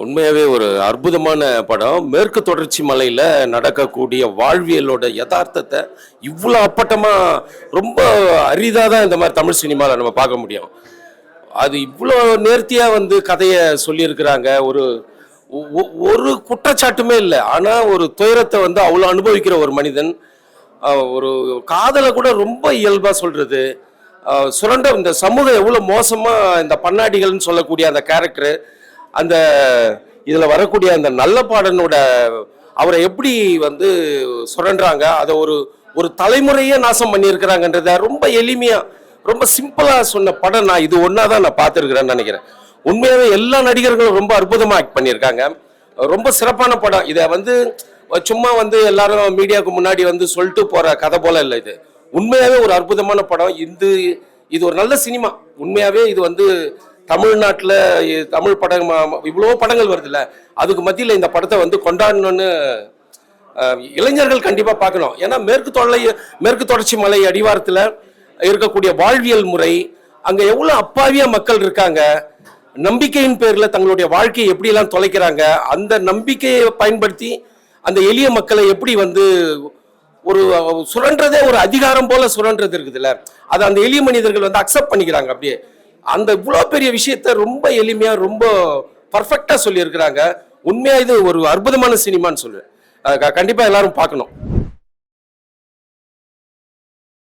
உண்மையாவே ஒரு அற்புதமான படம். மேற்கு தொடர்ச்சி மலையில நடக்கக்கூடிய வாழ்வியலோட யதார்த்தத்தை இவ்வளோ அப்பட்டமா ரொம்ப அரிதா தான் இந்த மாதிரி தமிழ் சினிமாவில் நம்ம பார்க்க முடியும். அது இவ்வளோ நேர்த்தியா வந்து கதையை சொல்லியிருக்கிறாங்க. ஒரு குற்றச்சாட்டுமே இல்லை. ஆனால் ஒரு துயரத்தை வந்து அவ்வளோ அனுபவிக்கிற ஒரு மனிதன், ஒரு காதலை கூட ரொம்ப இயல்பாக சொல்றது, சுரண்ட இந்த சமூகம் எவ்வளோ மோசமாக இந்த பண்ணாடிகள்னு சொல்லக்கூடிய அந்த கேரக்டரு, அந்த இதில் வரக்கூடிய அந்த நல்ல பாடனோட அவரை எப்படி வந்து சுரண்டுறாங்க, அதை ஒரு ஒரு தலைமுறையே நாசம் பண்ணியிருக்கிறாங்கன்றத ரொம்ப எளிமையாக ரொம்ப சிம்பிளாக சொன்ன படம் நான் இது ஒன்றா தான் நான் பார்த்துருக்குறேன்னு நினைக்கிறேன். உண்மையாகவே எல்லா நடிகர்களும் ரொம்ப அற்புதமாக ஆக்ட் பண்ணியிருக்காங்க. ரொம்ப சிறப்பான படம். இதை வந்து சும்மா வந்து எல்லாரும் மீடியாவுக்கு முன்னாடி வந்து சொல்லிட்டு போகிற கதை போல இல்லை. இது உண்மையாகவே ஒரு அற்புதமான படம். இது ஒரு நல்ல சினிமா. உண்மையாகவே இது வந்து தமிழ்நாட்டில் தமிழ் படம் இவ்வளோ படங்கள் வருதுல்ல, அதுக்கு மத்தியில் இந்த படத்தை வந்து கொண்டாடணும்னு இளைஞர்கள் கண்டிப்பாக பார்க்கணும். ஏன்னா மேற்கு தொடர்ச்சி மலை அடிவாரத்தில் இருக்கக்கூடிய வாழ்வியல் முறை, அங்கே எவ்வளோ அப்பாவியாக மக்கள் இருக்காங்க, நம்பிக்கையின் பேரில் தங்களுடைய வாழ்க்கையை எப்படியெல்லாம் தொலைக்கிறாங்க, அந்த நம்பிக்கையை பயன்படுத்தி அந்த எளிய மக்களை எப்படி வந்து ஒரு சுரன்றதே ஒரு அதிகாரம் போல சுரன்றது இருக்குதுல்ல, அதை அந்த எளிய மனிதர்கள் வந்து அக்செப்ட் பண்ணிக்கிறாங்க. அப்படியே அந்த இவ்வளோ பெரிய விஷயத்த ரொம்ப எளிமையா ரொம்ப பர்ஃபெக்டா சொல்லியிருக்கிறாங்க. உண்மையா இது ஒரு அற்புதமான சினிமான்னு சொல்லுவேன். கண்டிப்பா எல்லாரும் பார்க்கணும்.